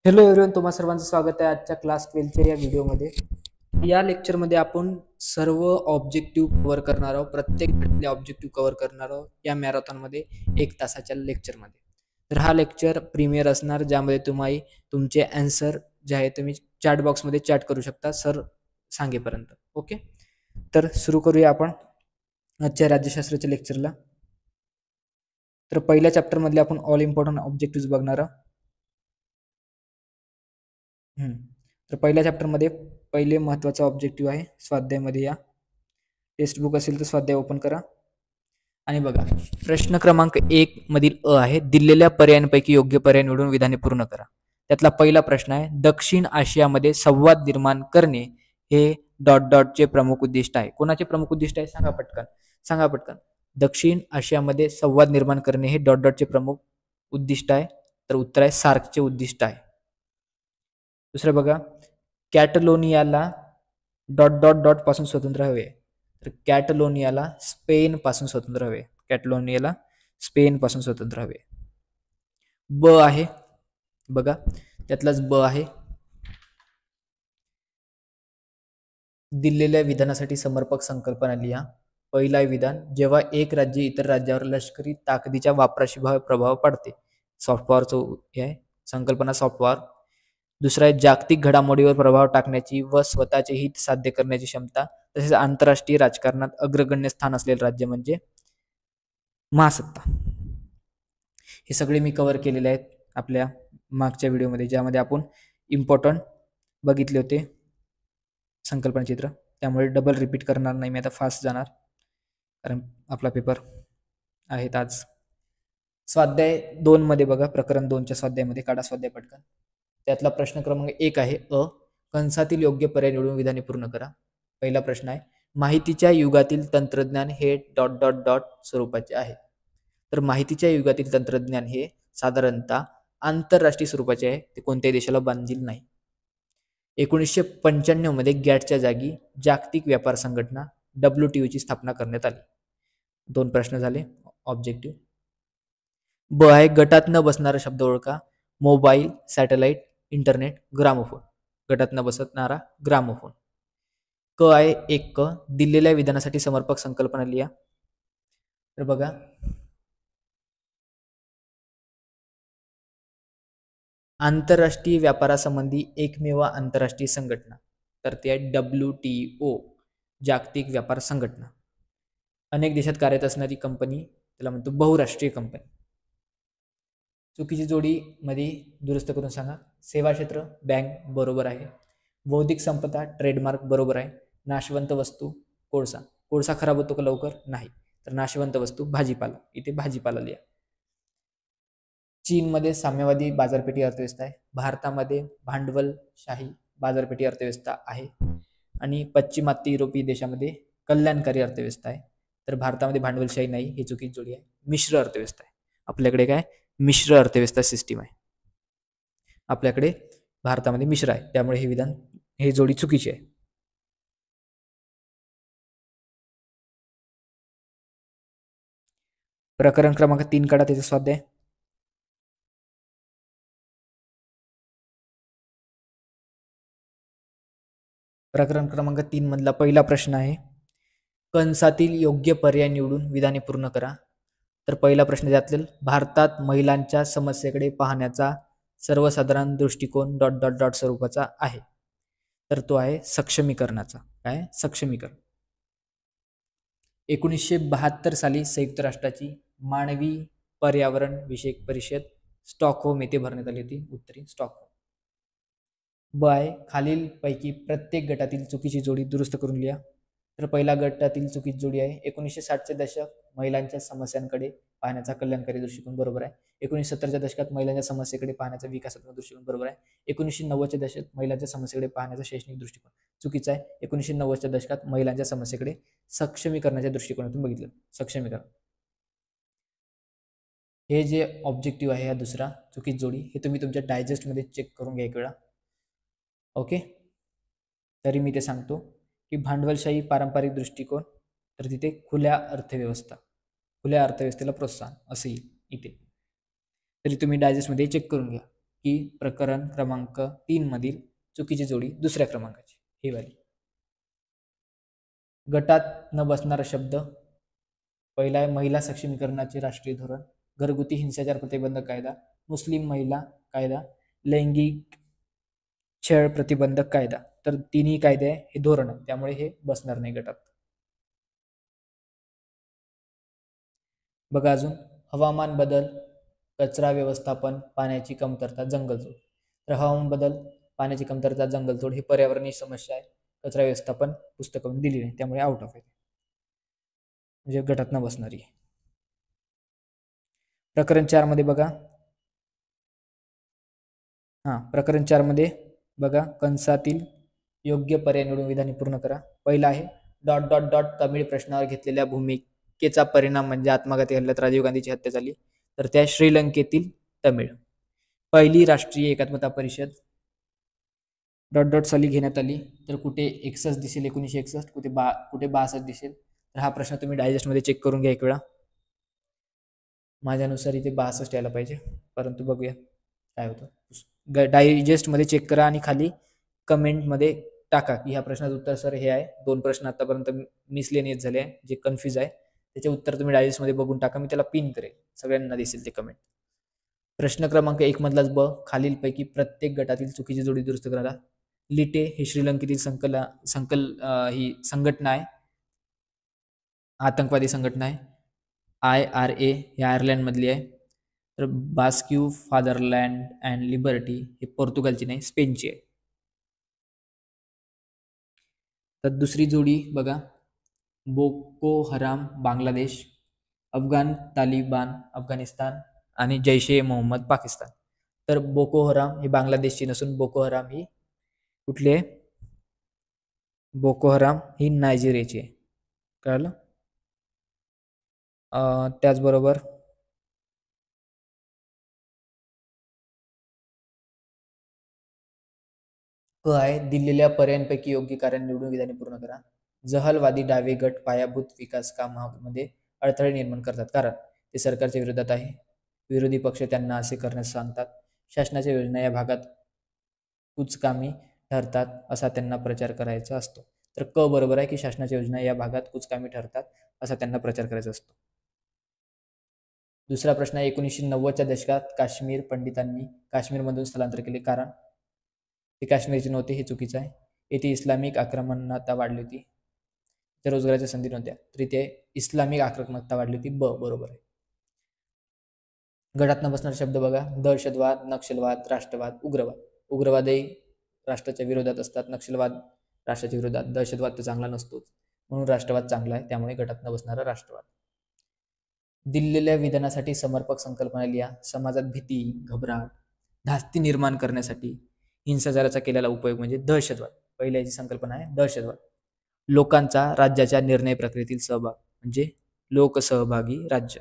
Hello everyone, तुम्हा सर्वांचं स्वागत आहे आजच्या क्लास 12च्या या व्हिडिओमध्ये. या लेक्चरमध्ये आपण सर्व ऑब्जेक्टिव्ह कव्हर करणार आहोत. प्रत्येक गटातले ऑब्जेक्टिव्ह कव्हर करणार आहोत या मॅरेथॉनमध्ये 1 तासाच्या लेक्चरमध्ये. तर हा लेक्चर प्रीमियर असणार, ज्यामध्ये तुम्ही तुमचे आन्सर जे आहे तुम्ही चॅट बॉक्समध्ये चॅट करू शकता सर सांगेपर्यंत. ओके, तर सुरू करूया आपण आजच्या राज्यशास्त्राच्या लेक्चरला. तर पहिल्या चॅप्टरमधले आपण ऑल इम्पॉर्टंट ऑब्जेक्टिव्ह बघणार आहोत. तर पहिल्या चॅप्टरमध्ये पहिले महत्त्वाचा ऑब्जेक्टिव्ह आहे स्वाध्यायमध्ये. या टेक्स्ट बुक असेल तर स्वाध्याय ओपन करा आणि बघा. प्रश्न क्रमांक 1 मधील अ आहे, दिलेल्या पर्यायांपैकी योग्य पर्याय निवडून विधाने पूर्ण करा. त्यातला पहिला प्रश्न आहे, दक्षिण आशियामध्ये संवाद निर्माण करणे हे डॉट डॉटचे प्रमुख उद्दिष्ट आहे. कोणाचे प्रमुख उद्दिष्ट आहे सांगा पटकन, सांगा पटकन. दक्षिण आशियामध्ये संवाद निर्माण करणे हे डॉट डॉटचे प्रमुख उद्दिष्ट आहे. तर उत्तर आहे सार्कचे उद्दिष्ट आहे. दुसरं बघा, कॅटलोनियाला डॉट डॉट डॉट पासून स्वतंत्र हवे. तर कॅटलोनियाला स्पेन पासून स्वतंत्र हवे. कॅटलोनियाला स्पेन पासून स्वतंत्र हवे. ब आहे बघा, त्यातलाच ब आहे, दिलेल्या विधानासाठी समर्पक संकल्पना लिहा. पहिला विधान, जेव्हा एक राज्य इतर राज्यावर लष्करी ताकदीच्या वापराशी प्रभाव पडते. सॉफ्टपॉवरचं हे आहे संकल्पना, सॉफ्टपॉवर. दुसरा आहे, जागतिक घडामोडीवर प्रभाव टाकण्याची व स्वतःचे हित साध्य करण्याची क्षमता. तसेच आंतरराष्ट्रीय राजकारणात अग्रगण्य स्थान असलेले राज्य म्हणजे महासत्ता. हे सगळे मी कव्हर केलेले आहेत आपल्या मागच्या व्हिडिओमध्ये, ज्यामध्ये आपण इम्पॉर्टंट बघितले होते संकल्पना चित्र. त्यामुळे डबल रिपीट करणार नाही मी, आता फास्ट जाणार कारण आपला पेपर आहेत आज. स्वाध्याय 2 मध्ये बघा, प्रकरण 2च्या स्वाध्यायामध्ये काढा स्वाध्याय पटकन. त्यातला प्रश्न क्रमांक 1 आहे अ, कंसातील योग्य पर्याय निवडून विधाने पूर्ण करा. पहिला प्रश्न आहे, माहितीच्या युगातील तंत्रज्ञान हे डॉट डॉट डॉट स्वरूपाचे आहे. तर माहितीच्या युगातील तंत्रज्ञान हे साधारणतः आंतरराष्ट्रीय स्वरूपाचे आहे, ते कोणत्याही देशाला बांधील नाही. 1995 मध्ये गॅटच्या जागी जागतिक व्यापार संघटना WTO ची स्थापना करण्यात आली. 2 प्रश्न झाले ऑब्जेक्टिव्ह. ब आहे, गटात न बसणारा शब्द ओळखा. Mobile, satellite, internet, gramophone. गटात न बसणारा ग्रामोफोन. क आहे 1 क, दिलेल्या विधानासाठी समर्पक संकल्पना लिहा. तर बघा, आंतरराष्ट्रीय व्यापारासंबंधी एकमेव आंतरराष्ट्रीय संघटना, तर ते आहे WTO, जागतिक व्यापार संघटना. अनेक देशात कार्यरत असणारी कंपनी, त्याला म्हणतो बहुराष्ट्रीय कंपनी. चुकीची जोडी मध्ये दुरुस्त करून सांगा. सेवा क्षेत्र बँक बरोबर आहे. बौद्धिक संपदा ट्रेडमार्क बरोबर आहे. नाशवंत वस्तू कोळसा. कोळसा खराब होतो का लवकर? नाही. तर नाशवंत वस्तू भाजीपाला, इथे भाजीपाला लिहा. चीनमध्ये साम्यवादी बाजारपेठी अर्थव्यवस्था आहे. भारतामध्ये भांडवलशाही बाजारपेठी अर्थव्यवस्था आहे. आणि पश्चिमात्य युरोपीय देशामध्ये कल्याणकारी अर्थव्यवस्था आहे. तर भारतामध्ये भांडवलशाही नाही, ही चुकीची जोडी आहे. मिश्र अर्थव्यवस्था आहे. आपल्याकडे काय मिश्र अर्थव्यवस्था सिस्टीम आहे आपल्याकडे, भारतामध्ये मिश्र आहे, त्यामुळे हे विधान, हे जोडी चुकीची आहे. प्रकरण क्रमांक 3 काढा, त्याचा स्वाध्याय. प्रकरण क्रमांक 3 मधला पहिला प्रश्न आहे, कंसातील योग्य पर्याय निवडून विधाने पूर्ण करा. तर पहिला प्रश्न त्यातील, भारतात महिलांच्या समस्येकडे पाहण्याचा सर्वसाधारण दृष्टिकोन डॉट डॉट डॉट स्वरूपाचा आहे. तर तो आहे सक्षमीकरणाचा. काय? सक्षमीकरण. 1972 साली संयुक्त राष्ट्राची मानवी पर्यावरण विषयक परिषद स्टॉकहोम येथे भरण्यात आली होती. उत्तरी स्टॉकहोम. ब आहे, खालील पैकी प्रत्येक गटातील चुकीची जोडी दुरुस्त करून लिहा. तर पहिला गटातील चुकीची जोडी आहे, 1960चे दशक महिलांच्या समस्यांकडे पाहण्याचा कल्याणकारी दृष्टिकोन बरोबर आहे. 1970च्या दशकात महिलांच्या समस्येकडे पाहण्याचा विकासात्मक दृष्टिकोन बरोबर आहे. 1990च्या दशकात महिलांच्या समस्येकडे पाहण्याचा शैक्षणिक दृष्टिकोन चुकीचा आहे. 1990च्या दशकात महिलांच्या समस्येकडे सक्षमीकरणाच्या दृष्टिकोनातून बघितलं. सक्षमीकरण हे जे ऑब्जेक्टिव्ह आहे, हा दुसरा चुकीची जोडी, हे तुम्ही तुमच्या डायजेस्टमध्ये चेक करून घ्या एक वेळा. ओके, तरी मी ते सांगतो की भांडवलशाही पारंपरिक दृष्टिकोन, तर तिथे खुल्या अर्थव्यवस्था, खुल्या अर्थव्यवस्थेला प्रोत्साहन असं येईल इथे. तरी तुम्ही डायजेस्टमध्ये चेक करून घ्या. की प्रकरण क्रमांक 3 मधील चुकीची जोडी दुसऱ्या क्रमांकाची ही वाली. गटात न बसणारा शब्द पहिला आहे महिला सक्षमीकरणाचे राष्ट्रीय धोरण, घरगुती हिंसाचार प्रतिबंधक कायदा, मुस्लिम महिला कायदा, लैंगिक छळ प्रतिबंधक कायदा. तर तिन्ही कायदे हे धोरण आहे, त्यामुळे हे बसणार नाही गटात. बघा अजून हवामान बदल, कचरा व्यवस्थापन, पाण्याची कमतरता, जंगलतोड. तर हवामान बदल, पाण्याची कमतरता, जंगलतोड ही पर्यावरणीय समस्या आहे. कचरा व्यवस्थापन पुस्तकातून दिली नाही, त्यामुळे आउट ऑफ आहे, म्हणजे गटात न बसणारी. प्रकरण 4 मध्ये बघा, प्रकरण 4 मध्ये बघा, कंसातील योग्य पर्याय निवडून विधाने पूर्ण करा. पहिला आहे डॉट डॉट डॉट तमिळ प्रश्नावर घेतलेल्या भूमिकेचा परिणाम म्हणजे आत्मघाती हल्ल्यात राजीव गांधीची हत्या झाली. तर त्या श्रीलंकेतील तमिळ. पहिली राष्ट्रीय एकात्मता परिषद डॉट डॉट साली घेण्यात आली. तर कुठे 61 दिसेल 1961, कुठे 62 दिसेल. तर हा प्रश्न तुम्ही डायजेस्टमध्ये चेक करून घ्या एक वेळा. माझ्यानुसार इथे 62 यायला पाहिजे, परंतु बघूया काय होतं. डायजेस्टमध्ये चेक करा आणि खाली कमेंटमध्ये टाका की ह्या प्रश्नाचं उत्तर सर हे आहे. 2 प्रश्न आतापर्यंत मिसलेनियस झाले आहे, जे कन्फ्यूज आहे, त्याचे उत्तर तुम्ही डायजेस्टमध्ये बघून टाका. मी त्याला पिन करेल, सगळ्यांना दिसेल ते कमेंट. प्रश्न क्रमांक 1 मधलाच ब, खालीलपैकी प्रत्येक गटातील चुकीची जोडी दुरुस्त करा. लिटे ही श्रीलंकेतील ही संघटना आहे, आतंकवादी संघटना आहे. IRA ही आयर्लंड मधली आहे. तर बास्क्यू फादरलँड अँड लिबर्टी हे पोर्तुगालची नाही, स्पेनची आहे. तर दुसरी जोडी बघा, बोको हराम बांगलादेश, अफगाण तालिबान अफगाणिस्तान आणि जैश ए मोहम्मद पाकिस्तान. तर बोको हराम ही बांगलादेशची नसून बोको हराम ही कुठली आहे? बोको हराम ही नायजेरियाची आहे. कळलं? त्याचबरोबर क आहे, दिलेल्या पर्यायांपैकी योग्य कार्य निवडून विधाने पूर्ण करा. जहलवादी डावे गट पायाभूत विकास कामामध्ये अडथळे निर्माण करतात कारण ते सरकारच्या विरोधात आहे. विरोधी पक्ष त्यांना असे करण्यास सांगतात. शासनाच्या योजना या भागात कुचकामी ठरतात असा त्यांना प्रचार करायचा असतो. तर क बरोबर आहे की शासनाच्या योजना या भागात कुचकामी ठरतात असा त्यांना प्रचार करायचा असतो. दुसरा प्रश्न आहे, 1990च्या दशकात काश्मीर पंडितांनी काश्मीरमधून स्थलांतर केले कारण ते काश्मीरचे नव्हते, हे चुकीचं आहे. येथे इस्लामिक आक्रमणता वाढली होती, तर रोजगाराच्या संधी नव्हत्या. तर इथे इस्लामिक आक्रमणता वाढली होती, ब बरोबर आहे. गटात न बसणारे शब्द बघा, दहशतवाद, नक्षलवाद, राष्ट्रवाद, उग्रवाद. उग्रवादही राष्ट्राच्या विरोधात असतात, नक्षलवाद राष्ट्राच्या विरोधात, दहशतवाद तर चांगला नसतोच, म्हणून राष्ट्रवाद चांगला आहे, त्यामुळे गटात न बसणारा राष्ट्रवाद. दिलेल्या विधानासाठी समर्पक संकल्पना लिहा. समाजात भीती, घबराट, धास्ती निर्माण करण्यासाठी हिंसाचाराचा केलेला उपयोग म्हणजे दहशतवाद. पहिल्याची संकल्पना आहे दहशतवाद. लोकांचा राज्याच्या निर्णय प्रक्रियेतील सहभाग म्हणजे लोकसहभागी राज्य.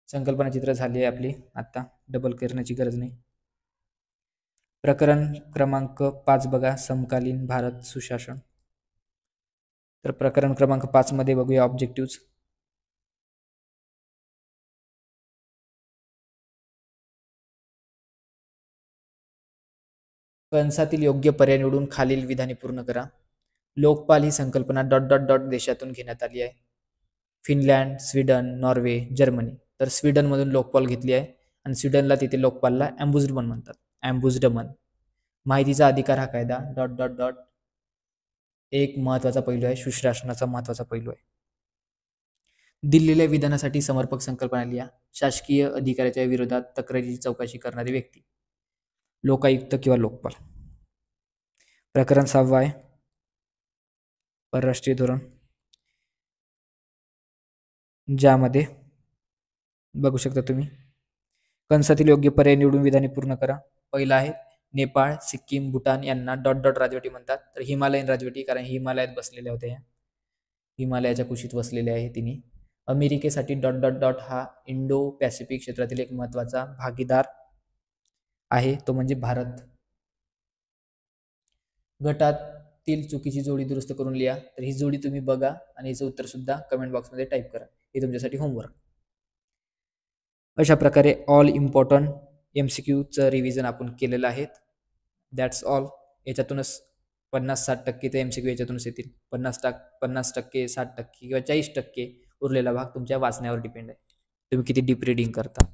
संकल्पना चित्र झाली आहे आपली, आता डबल करण्याची गरज नाही. प्रकरण क्रमांक 5 बघा, समकालीन भारत सुशासन. तर प्रकरण क्रमांक 5 मध्ये बघूया ऑब्जेक्टिव्ह. कंसातील योग्य पर्याय निवडून खालील विधाने पूर्ण करा. लोकपाल ही संकल्पना डॉट डॉट डॉट देशातून घेण्यात आली आहे. Finland, Sweden, Norway, Germany. तर स्वीडनमधून लोकपाल घेतली आहे आणि स्वीडनला तिथे लोकपालला ॲम्बुसडमन म्हणतात, ॲम्बुसडमन. माहितीचा अधिकार हा कायदा डॉट डॉट डॉट एक महत्वाचा पैलू आहे, सुशासनाचा महत्वाचा पैलू आहे. दिलेल्या विधानासाठी समर्पक संकल्पना लिहा. शासकीय अधिकाऱ्याच्या विरोधात तक्रारीची चौकशी करणारी व्यक्ती, लोकायुक्त किंवा लोकपाल. प्रकरण 6 आहे, परराष्ट्रीय धोरण, ज्यामध्ये बघू शकता तुम्ही कंसातील योग्य पर्याय निवडून विधाने पूर्ण करा. पहिला आहे नेपाळ, सिक्कीम, भूटान यांना डॉट डॉट राजवटी म्हणतात. तर हिमालयन राजवटी, कारण हिमालयात बसलेल्या होत्या, हिमालयाच्या कुशीत बसलेल्या आहे तिने. अमेरिकेसाठी डॉट डॉट डॉट हा इंडो पॅसिफिक क्षेत्रातील एक महत्वाचा भागीदार आहे, तो म्हणजे भारत. गटातील चुकीची जोडी दुरुस्त करून लिहा. तर ही जोडी तुम्ही बघा आणि याचं उत्तर सुद्धा कमेंट बॉक्समध्ये टाईप करा, हे तुमच्यासाठी होमवर्क. अशा प्रकारे ऑल इम्पॉर्टंट MCQचं रिव्हिजन आपण केलेलं आहे. That's all. याच्यातूनच 50-60% ते MCQ याच्यातूनच येतील. 50%, 60% किंवा 40% उरलेला भाग तुमच्या वाचण्यावर डिपेंड आहे. तुम्ही किती डीप रिडिंग करता.